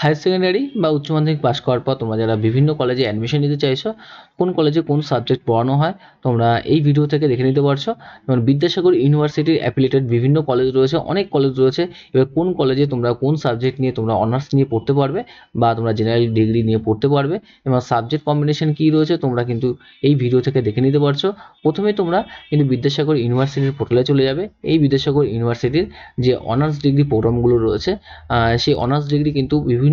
Higher secondary বা উচ্চ মাধ্যমিক পাশ করার পর তোমরা যারা বিভিন্ন কলেজে অ্যাডমিশন নিতে চাইছো, কোন কলেজে কোন সাবজেক্ট পড়ানো হয় তোমরা এই ভিডিও থেকে দেখে নিতে পারছো। যেমন বিদ্যাসাগর ইউনিভার্সিটির অ্যাফিলিয়েটেড বিভিন্ন কলেজ রয়েছে, অনেক কলেজ রয়েছে। এবার কোন কলেজে তোমরা কোন সাবজেক্ট নিয়ে তোমরা অনার্স নিয়ে পড়তে পারবে বা তোমরা জেনারেল ডিগ্রি নিয়ে পড়তে পারবে এবং সাবজেক্ট কম্বিনেশন কী রয়েছে তোমরা কিন্তু এই ভিডিও থেকে দেখে নিতে পারছো। প্রথমে তোমরা কিন্তু বিদ্যাসাগর ইউনিভার্সিটির পোর্টালে চলে যাবে। এই বিদ্যাসাগর ইউনিভার্সিটির যে অনার্স ডিগ্রি প্রোগ্রামগুলো রয়েছে, সেই অনার্স ডিগ্রি কিন্তু বিভিন্ন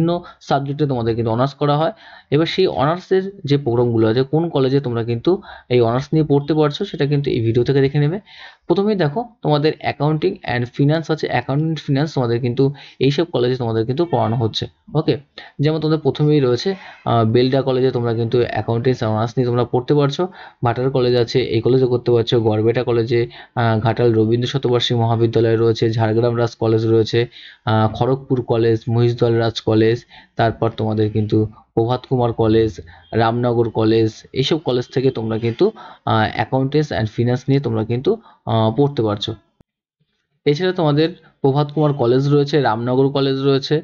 সাবজেক্টে তোমাদের কিন্তু অনার্স করা হয়। এবার সেই অনার্সের যে প্রোগ্রামগুলো আছে, কোন কলেজে তোমরা কিন্তু এই অনার্স নিয়ে পড়তে পারছো সেটা কিন্তু এই ভিডিও থেকে দেখে নেবে। প্রথমেই দেখো তোমাদের অ্যাকাউন্টিং অ্যান্ড ফিনান্স আছে, অ্যাকাউন্টিং ফিনান্স তোমাদের কিন্তু এইসব কলেজে তোমাদের কিন্তু পড়ানো হচ্ছে। ওকে, যেমন তোমাদের প্রথমেই রয়েছে বেলডা কলেজে তোমরা কিন্তু অ্যাকাউন্টেন্স অনার্স নিয়ে তোমরা পড়তে পারছো। ভাটার কলেজ আছে, এই কলেজে করতে পারছো। গড়বেটা কলেজে, ঘাটাল রবীন্দ্র শতবার্ষিকী মহাবিদ্যালয় রয়েছে, ঝাড়গ্রাম রাজ কলেজ রয়েছে, খড়গপুর কলেজ, মহিষদল রাজ কলেজ, তারপর তোমাদের কিন্তু প্রভাত কুমার কলেজ, রামনগর কলেজ, এইসব কলেজ থেকে তোমরা কিন্তু অ্যাকাউন্টেন্স অ্যান্ড ফিনান্স নিয়ে তোমরা কিন্তু পড়তে পারছো। এছাড়া তোমাদের প্রভাত কুমার কলেজ রয়েছে, রামনগর কলেজ রয়েছে,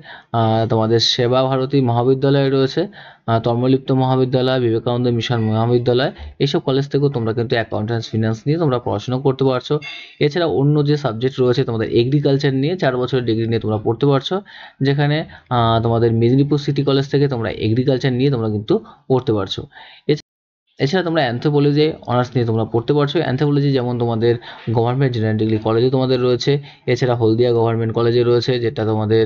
তোমাদের সেবা ভারতী মহাবিদ্যালয় রয়েছে, তর্মলিপ্ত মহাবিদ্যালয়, বিবেকানন্দ মিশন মহাবিদ্যালয়, এইসব কলেজ থেকেও তোমরা কিন্তু অ্যাকাউন্টেন্স ফিনান্স নিয়ে তোমরা পড়াশোনা করতে পারছো। এছাড়া অন্য যে সাবজেক্ট রয়েছে তোমাদের এগ্রিকালচার নিয়ে 4 বছরের ডিগ্রি নিয়ে তোমরা পড়তে পারছো, যেখানে তোমাদের মেদিনীপুর সিটি কলেজ থেকে তোমরা এগ্রিকালচার নিয়ে তোমরা কিন্তু পড়তে পারছো। এছাড়া তোমরা অ্যানথ্রোপোলজি অনার্স নিয়ে তোমরা পড়তে পারছো। অ্যানথ্রোপোলজি যেমন তোমাদের গভর্নমেন্ট জেনারেল ডিগ্রি কলেজে তোমাদের রয়েছে, এছাড়া হলদিয়া গভর্নমেন্ট কলেজে রয়েছে, যেটা তোমাদের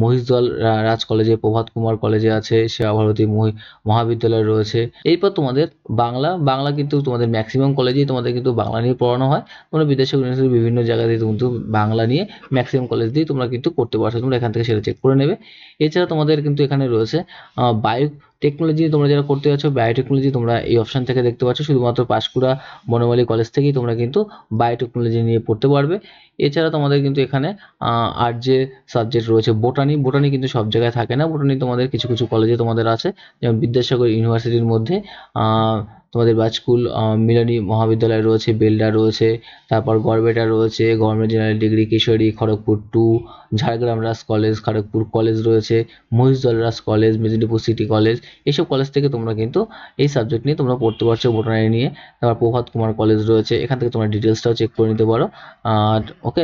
মহিষদল রাজ কলেজে, প্রভাত কুমার কলেজে আছে, সেবা ভারতী মহাবিদ্যালয় রয়েছে। এরপর তোমাদের বাংলা কিন্তু তোমাদের ম্যাক্সিমাম কলেজেই তোমাদের কিন্তু বাংলা নিয়ে পড়ানো হয়। তোমরা বিদেশে ইউনিভার্সিটির বিভিন্ন জায়গাতে কিন্তু বাংলা নিয়ে ম্যাক্সিমাম কলেজ দিয়ে তোমরা কিন্তু করতে পারছো, তোমরা এখান থেকে সেটা চেক করে নেবে। এছাড়া তোমাদের কিন্তু এখানে রয়েছে টেকনোলজি তোমরা যারা করতে যাচ্ছ, বায়োটেকনোলজি তোমরা এই অপশান থেকে দেখতে পাচ্ছ। শুধুমাত্র পাঁশকুড়া বনমালী কলেজ থেকেই তোমরা কিন্তু বায়োটেকনোলজি নিয়ে পড়তে পারবে। এছাড়া তোমাদের কিন্তু এখানে আর যে সাবজেক্ট রয়েছে বোটানি কিন্তু সব জায়গায় থাকে না। বোটানি তোমাদের কিছু কিছু কলেজে তোমাদের আছে, যেমন বিদ্যাসাগর ইউনিভার্সিটির মধ্যে তোমাদের বাজকুল মিলনী মহাবিদ্যালয় রয়েছে, বেলডা রয়েছে, তারপর গড়বেটা রয়েছে, গভর্নমেন্ট জেনারেল ডিগ্রি কিশোরী, খড়গপুর 2, ঝাড়গ্রাম রাজ কলেজ, খড়গপুর কলেজ রয়েছে, মহিষদল রাজ কলেজ, মেদিনীপুর সিটি কলেজ, এইসব কলেজ থেকে তোমরা কিন্তু এই সাবজেক্ট নিয়ে তোমরা পড়তে পারছো, বোটানি নিয়ে। তারপর প্রভাত কুমার কলেজ রয়েছে, এখান থেকে তোমরা ডিটেলসটাও চেক করে নিতে পারো। আর ওকে,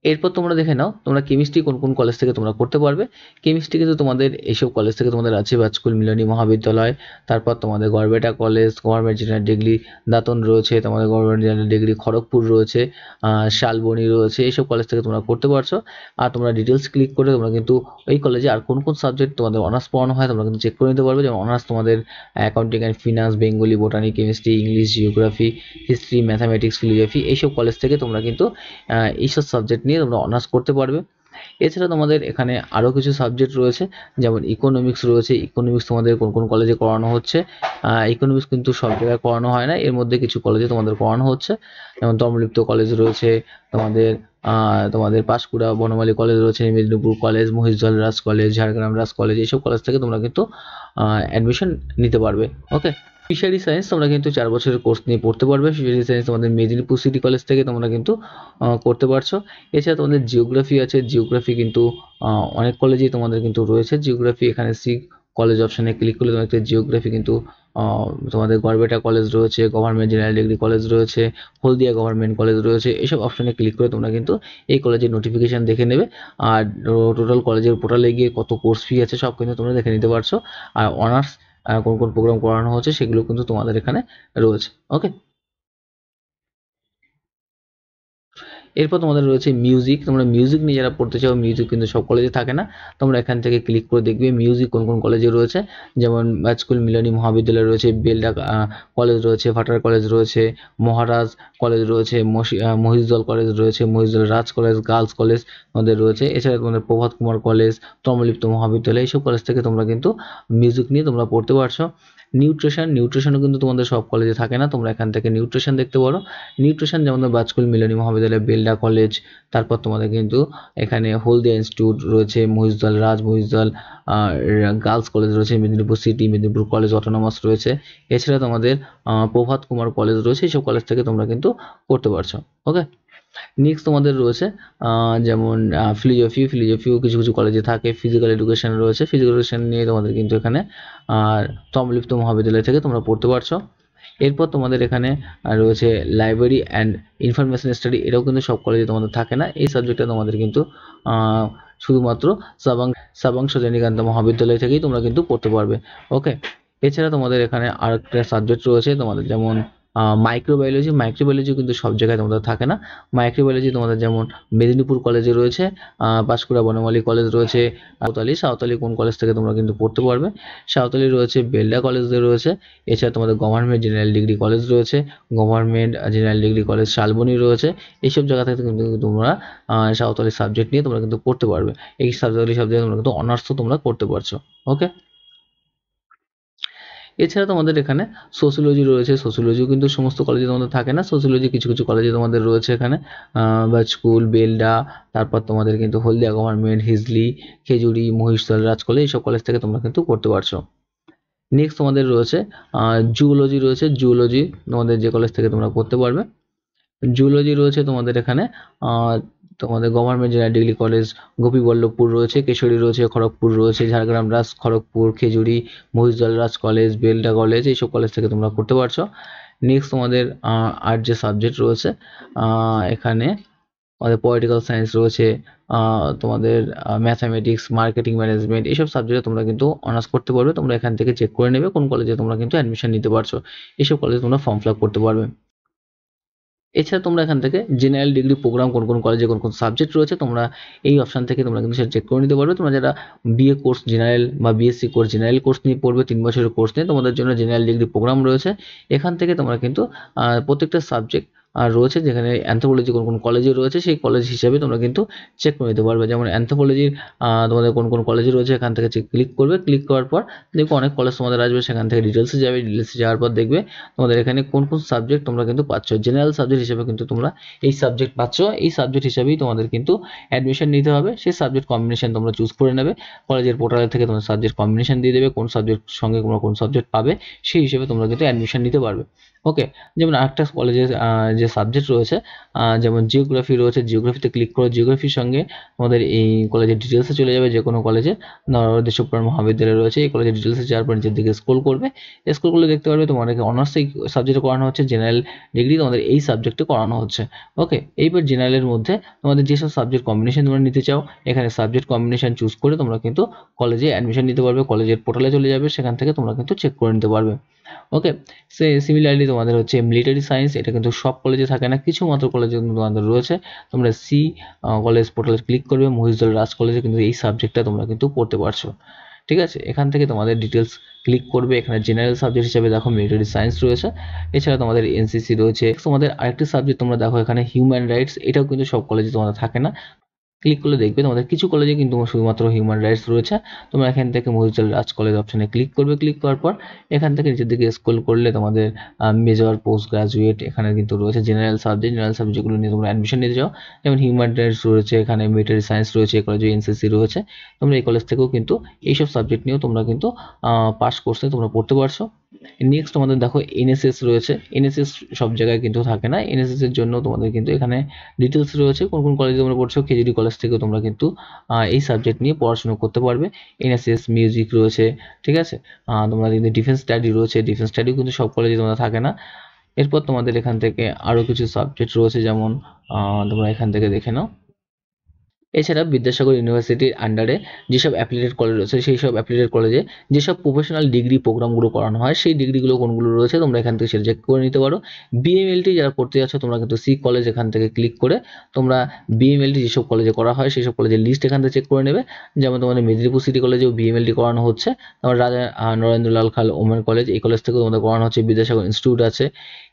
এরপর তোমরা দেখে নাও তোমরা কেমিস্ট্রি কোন কোন কলেজ থেকে তোমরা করতে পারবে। কেমিস্ট্রি কিন্তু তোমাদের এইসব কলেজ থেকে তোমাদের আছে, বাজকুল মিলনী মহাবিদ্যালয়, তারপর তোমাদের Garhbeta college, government general degree Dantan রয়েছে, তোমাদের গভর্নমেন্ট জেনারেল ডিগ্রি খড়গপুর রয়েছে, শালবনী রয়েছে, এইসব কলেজ থেকে তোমরা করতে পারছো। আর তোমরা ডিটেলস ক্লিক করে তোমরা কিন্তু এই কলেজে আর কোন কোন সাবজেক্ট তোমাদের অনার্স পড়ানো হয় তোমরা কিন্তু চেক করে নিতে পারবে। যেমন অনার্স তোমাদের accounting and finance, Bengali, botany, chemistry, English, geography, history, mathematics, philosophy, এইসব কলেজ থেকে তোমরা কিন্তু এইসব সাবজেক্ট নিয়ে তোমরা অনার্স করতে পারবে। এছাড়া তোমাদের এখানে আরও কিছু সাবজেক্ট রয়েছে, যেমন ইকোনমিক্স রয়েছে। ইকোনমিক্স তোমাদের কোন কোন কলেজে করানো হচ্ছে, ইকোনমিক্স কিন্তু সব জায়গায় করানো হয় না, এর মধ্যে কিছু কলেজে তোমাদের করানো হচ্ছে। যেমন তর্মলিপ্ত কলেজ রয়েছে, তোমাদের পাঁশকুড়া বনমালী কলেজ রয়েছে, মেদিনীপুর কলেজ, মহিষদল রাজ কলেজ, ঝাড়গ্রাম রাজ কলেজ, এইসব কলেজ থেকে তোমরা কিন্তু অ্যাডমিশন নিতে পারবে। ওকে, ফিশারি সায়েন্স তোমরা কিন্তু 4 বছরের কোর্স নিয়ে পড়তে পারবে। ফিশারি সায়েন্স তোমাদের মেদিনীপুর সিটি কলেজ থেকে তোমরা কিন্তু করতে পারছো। এছাড়া তোমাদের জিওগ্রাফি আছে, জিওগ্রাফি কিন্তু অনেক কলেজেই তোমাদের কিন্তু রয়েছে জিওগ্রাফি। এখানে সি কলেজ অপশানে ক্লিক করলে তোমাদের জিওগ্রাফি কিন্তু তোমাদের গড়বেটা কলেজ রয়েছে, গভর্নমেন্ট জেনারেল ডিগ্রি কলেজ রয়েছে, হলদিয়া গভর্নমেন্ট কলেজ রয়েছে, এইসব অপশানে ক্লিক করে তোমরা কিন্তু এই কলেজের নোটিফিকেশান দেখে নেবে। আর টোটাল কলেজের পোর্টালে গিয়ে কত কোর্স ফি আছে সব কিন্তু তোমরা দেখে নিতে পারছো। আর অনার্স কোন কোন প্রোগ্রাম করানো হচ্ছে সেগুলো কিন্তু তোমাদের এখানে রয়েছে। ওকে, এরপর তোমাদের রয়েছে মিউজিক। তোমরা মিউজিক নিয়ে যারা পড়তে চাও, মিউজিক কিন্তু সব কলেজে থাকে না, তোমরা এখান থেকে ক্লিক করে দেখবে মিউজিক কোন কোন কলেজে রয়েছে। যেমন বাজকুল মিলনী মহাবিদ্যালয় রয়েছে, বেলডা কলেজ রয়েছে, ভাটার কলেজ রয়েছে, মহারাজ কলেজ রয়েছে, মহিষদল কলেজ রয়েছে, মহিষদল রাজ কলেজ, গার্লস কলেজ আমাদের রয়েছে। এছাড়া তোমাদের প্রভাত কুমার কলেজ, তর্মলিপ্ত মহাবিদ্যালয়, এইসব কলেজ থেকে তোমরা কিন্তু মিউজিক নিয়ে তোমরা পড়তে পারছো। নিউট্রিশনও কিন্তু তোমাদের সব কলেজে থাকে না, তোমরা এখান থেকে নিউট্রিশন দেখতে পারো। নিউট্রিশন যেমন বাজকুল মিলনী মহাবিদ্যালয়, বেলডা কলেজ, তারপর তোমাদের কিন্তু এখানে হলদিয়া ইনস্টিটিউট রয়েছে, মহিষদল গার্লস কলেজ রয়েছে, Medinipur city, Medinipur college autonomous রয়েছে। এছাড়া তোমাদের প্রভাত কুমার কলেজ রয়েছে, এইসব কলেজ থেকে তোমরা কিন্তু করতে পারছো। ওকে, নেক্সট তোমাদের রয়েছে যেমন ফিলোজফিও কিছু কিছু কলেজে থাকে। ফিজিক্যাল এডুকেশন রয়েছে, ফিজিক্যাল এডুকেশন নিয়ে তোমাদের কিন্তু এখানে তমলিপ্ত মহাবিদ্যালয় থেকে তোমরা পড়তে পারছো। এরপর তোমাদের এখানে রয়েছে লাইব্রেরি অ্যান্ড ইনফরমেশন স্টাডি, এটাও কিন্তু সব কলেজে তোমাদের থাকে না। এই সাবজেক্টটা তোমাদের কিন্তু শুধুমাত্র সাবাংশ রজনীকান্ত মহাবিদ্যালয় থেকেই তোমরা কিন্তু পড়তে পারবে। ওকে, এছাড়া তোমাদের এখানে আরেকটা সাবজেক্ট রয়েছে তোমাদের যেমন মাইক্রোবায়োলজি কিন্তু সব জায়গায় তোমাদের থাকে না। মাইক্রোবায়োলজি তোমাদের যেমন মেদিনীপুর কলেজে রয়েছে, পাঁশকুড়া বনমালী কলেজ রয়েছে, সাঁওতালি কোন কলেজ থেকে তোমরা কিন্তু পড়তে পারবে। সাঁওতালি রয়েছে, বেলডা কলেজে রয়েছে। এছাড়া তোমাদের গভর্নমেন্ট জেনারেল ডিগ্রি কলেজ রয়েছে, government general degree college Salboni রয়েছে। এইসব জায়গা থেকে কিন্তু তোমরা সাঁওতালি সাবজেক্ট নিয়ে তোমরা কিন্তু পড়তে পারবে। এই সাবজেক্ট তোমরা কিন্তু অনার্সও তোমরা করতে পারছো। ওকে, এছাড়া তোমাদের এখানে সোশিওলজি রয়েছে। সোশিওলজিও কিন্তু সমস্ত কলেজে তোমাদের থাকে না। সোশিওলজি কিছু কিছু কলেজে তোমাদের রয়েছে এখানে, বাজকুল, বেলডা, তারপর তোমাদের কিন্তু হলদিয়া গভর্নমেন্ট, হিজলি, খেজুরি, মহিষদল, রাজকলেজ, এইসব কলেজ থেকে তোমরা কিন্তু করতে পারছো। নেক্সট তোমাদের রয়েছে জুওলজি রয়েছে। জুওলজি তোমাদের যে কলেজ থেকে তোমরা করতে পারবে। জুওলজি রয়েছে তোমাদের এখানে তোমাদের government general degree college Gopiballavpur রয়েছে, কেশরী রয়েছে, খড়গপুর রয়েছে, ঝাড়গ্রাম রাজ খড়গপুর, খেজুরি, মহিষদল রাজ কলেজ, বেলডা কলেজ, এইসব কলেজ থেকে তোমরা করতে পারছো। নেক্সট তোমাদের আর্ট যে সাবজেক্ট রয়েছে এখানে আমাদের পলিটিক্যাল সায়েন্স রয়েছে, তোমাদের ম্যাথামেটিক্স, মার্কেটিং ম্যানেজমেন্ট, এইসব সাবজেক্টে তোমরা কিন্তু অনার্স করতে পারবে। তোমরা এখান থেকে চেক করে নেবে কোন কলেজে তোমরা কিন্তু অ্যাডমিশন নিতে পারছো। এইসব কলেজে তোমরা ফর্ম ফিল আপ করতে পারবে। এছাড়া তোমরা এখান থেকে জেনারেল ডিগ্রি প্রোগ্রাম কোন কোন কলেজে কোন কোন সাবজেক্ট রয়েছে তোমরা এই অপশান থেকে তোমরা কিন্তু সেটা চেক করে নিতে পারবে। তোমরা যারা বিএ কোর্স জেনারেল বা বিএসসি কোর্স জেনারেল কোর্স নিয়ে পড়বে, 3 বছরের কোর্স নিয়ে, তোমাদের জন্য জেনারেল ডিগ্রি প্রোগ্রাম রয়েছে। এখান থেকে তোমরা কিন্তু প্রত্যেকটা সাবজেক্ট রয়েছে, যেখানে অ্যানথ্রোপোলজি কোন কোন কলেজে রয়েছে সেই কলেজ হিসাবে তোমরা কিন্তু চেক করে নিতে পারবে। যেমন অ্যানথ্রোপোলজির তোমাদের কোন কোন কলেজে রয়েছে এখান থেকে ক্লিক করবে। ক্লিক করার পর দেখবে অনেক কলেজ তোমাদের আসবে, সেখান থেকে ডিটেলসে যাবে। ডিটেলসে যাওয়ার পর দেখবে তোমাদের এখানে কোন কোন সাবজেক্ট তোমরা কিন্তু পাচ্ছ। জেনারেল সাবজেক্ট হিসেবে কিন্তু তোমরা এই সাবজেক্ট পাচ্ছ। এই সাবজেক্ট হিসেবেই তোমাদের কিন্তু অ্যাডমিশন নিতে হবে। সেই সাবজেক্ট কম্বিনেশন তোমরা চুজ করে নেবে। কলেজের পোর্টাল থেকে তোমরা সাবজেক্ট কম্বিনেশন দিয়ে দেবে, কোন সাবজেক্ট সঙ্গে তোমরা কোন সাবজেক্ট পাবে সেই হিসেবে তোমরা কিন্তু অ্যাডমিশন নিতে পারবে। ওকে, যেমন আরেকটা কলেজের যে সাবজেক্ট রয়েছে যেমন জিওগ্রাফি রয়েছে, জিওগ্রাফিতে ক্লিক করো। জিওগ্রাফির সঙ্গে তোমাদের এই কলেজের ডিটেলসে চলে যাবে। যে কোনো কলেজের দেশপ্রাণ মহাবিদ্যালয় রয়েছে, এই কলেজের ডিটেলসে যাওয়ার পর নিচের দিকে স্ক্রল করবে। স্ক্রল করলে দেখতে পারবে তোমাদেরকে অনার্স এই সাবজেক্টে করানো হচ্ছে, জেনারেল ডিগ্রি তোমাদের এই সাবজেক্টে করানো হচ্ছে। ওকে, এইবার জেনারেলের মধ্যে তোমাদের যেসব সাবজেক্ট কম্বিনেশন তোমরা নিতে চাও এখানে সাবজেক্ট কম্বিনেশন চুজ করে তোমরা কিন্তু কলেজে অ্যাডমিশন নিতে পারবে। কলেজের পোর্টালে চলে যাবে, সেখান থেকে তোমরা কিন্তু চেক করে নিতে পারবে। ওকে, সিমিলারলি তোমাদের হচ্ছে মিলিটারি সায়েন্স, এটা কিন্তু সব কলেজে থাকে না, কিছু মাত্র কলেজে কিন্তু তোমাদের রয়েছে। তোমরা কলেজ পোর্টালে ক্লিক করবে, মহিষদল রাজ কলেজে কিন্তু এই সাবজেক্টটা তোমরা কিন্তু পড়তে পারছো। ঠিক আছে, এখান থেকে তোমাদের ডিটেলস ক্লিক করবে। এখানে জেনারেল সাবজেক্ট হিসেবে দেখো মিলিটারি সায়েন্স রয়েছে। এছাড়া তোমাদের এনসিসি রয়েছে। তোমাদের আরেকটি সাবজেক্ট তোমরা দেখো এখানে হিউম্যান রাইটস, এটাও কিন্তু সব কলেজে তোমাদের থাকে না। ক্লিক করলে দেখবে তোমাদের কিছু কলেজে কিন্তু শুধুমাত্র হিউম্যান রাইটস রয়েছে। তোমরা এখান থেকে মহিষদল রাজ কলেজ অপশানে ক্লিক করবে। ক্লিক করার পর এখান থেকে নিচের দিকে স্ক্রল করলে তোমাদের মেজর, পোস্ট গ্রাজুয়েট এখানে কিন্তু রয়েছে জেনারেল সাবজেক্টগুলো নিয়ে তোমরা অ্যাডমিশন নিতে চাও। যেমন হিউম্যান রাইটস রয়েছে, এখানে মিলিটারি সায়েন্স রয়েছে, এই কলেজে এনসিসি রয়েছে। তোমরা এই কলেজ থেকেও কিন্তু এইসব সাবজেক্ট নিয়েও তোমরা কিন্তু পাস কোর্সে তোমরা পড়তে পারছো। নেক্সট তোমাদের দেখো এনএসএস রয়েছে। এনএসএস সব জায়গায় কিন্তু থাকে না। এনএসএস এর জন্য তোমাদের কিন্তু এখানে ডিটেলস রয়েছে, কোন কোন কলেজে তোমরা পড়ছো। খেজুরি কলেজ থেকেও তোমরা কিন্তু এই সাবজেক্ট নিয়ে পড়াশোনা করতে পারবে। এনএসএস মিউজিক রয়েছে, ঠিক আছে। তোমরা কিন্তু ডিফেন্স স্টাডি রয়েছে, ডিফেন্স স্টাডিও কিন্তু সব কলেজে তোমরা থাকে না। এরপর তোমাদের এখান থেকে আরও কিছু সাবজেক্ট রয়েছে, যেমন তোমরা এখান থেকে দেখে নাও। এছাড়া বিদ্যাসাগর ইউনিভার্সিটির আন্ডারে যেসব অ্যাফিলিয়েটেড কলেজ রয়েছে সেই সব অ্যাফিলিয়েটেড কলেজে যেসব প্রফেশনাল ডিগ্রি প্রোগ্রামগুলো করানো হয় সেই ডিগ্রিগুলো কোনগুলো রয়েছে তোমরা এখান থেকে সেটা চেক করে নিতে পারো। বিএমএলটি যারা করতে যাচ্ছ তোমরা কিন্তু সি কলেজ এখান থেকে ক্লিক করে তোমরা বিএমএলটি যেসব কলেজে করা হয় সেই সব কলেজের লিস্ট এখান থেকে চেক করে নেবে। যেমন তোমাদের মেদিনীপুর সিটি কলেজেও বিএমএলটি করানো হচ্ছে, তোমার রাজা নরেন্দ্রলাল খাল ওমেন কলেজ, এই কলেজ থেকেও তোমাদের করানো হচ্ছে। বিদ্যাসাগর ইনস্টিটিউট আছে।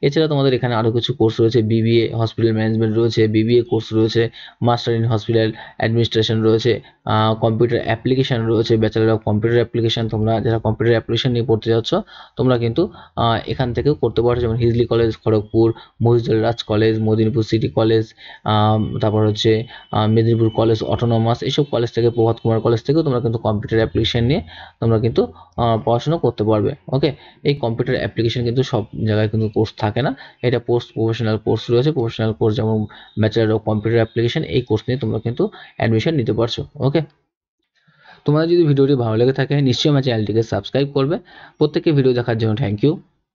এছাড়া তোমাদের এখানে আরও কিছু কোর্স রয়েছে, বিবিএ হসপিটাল ম্যানেজমেন্ট রয়েছে, বিবিএ কোর্স রয়েছে, মাস্টার ইন হসপিটাল অ্যাডমিনিস্ট্রেশন রয়েছে, কম্পিউটার অ্যাপ্লিকেশন রয়েছে, ব্যাচেলার অফ কম্পিউটার অ্যাপ্লিকেশন। তোমরা যারা কম্পিউটার অ্যাপ্লিকেশন নিয়ে পড়তে যাচ্ছ তোমরা কিন্তু এখান থেকেও করতে পারছো, যেমন হিজলি কলেজ খড়গপুর, মহিজুল রাজ কলেজ, মেদিনীপুর সিটি কলেজ, তারপর হচ্ছে মেদিনীপুর কলেজ অটোনমাস, এইসব কলেজ থেকে, প্রভাত কুমার কলেজ থেকেও তোমরা কিন্তু কম্পিউটার অ্যাপ্লিকেশন নিয়ে তোমরা কিন্তু পড়াশোনা করতে পারবে। ওকে, এই কম্পিউটার অ্যাপ্লিকেশন কিন্তু সব জায়গায় কিন্তু কোর্স থাকে না, এটা পোস্ট প্রফেশনাল কোর্স রয়েছে। প্রফেশনাল কোর্স যেমন ব্যাচেলার অফ কম্পিউটার অ্যাপ্লিকেশন, এই কোর্স নিয়ে তোমরা কিন্তু অ্যাডমিশন নিতে পারছো। ওকে, তোমাদের যদি ভিডিওটি ভালো লেগে থাকে নিশ্চয়ই আমার চ্যানেলটিকে সাবস্ক্রাইব করবে। প্রত্যেককে ভিডিও দেখার জন্য থ্যাংক ইউ।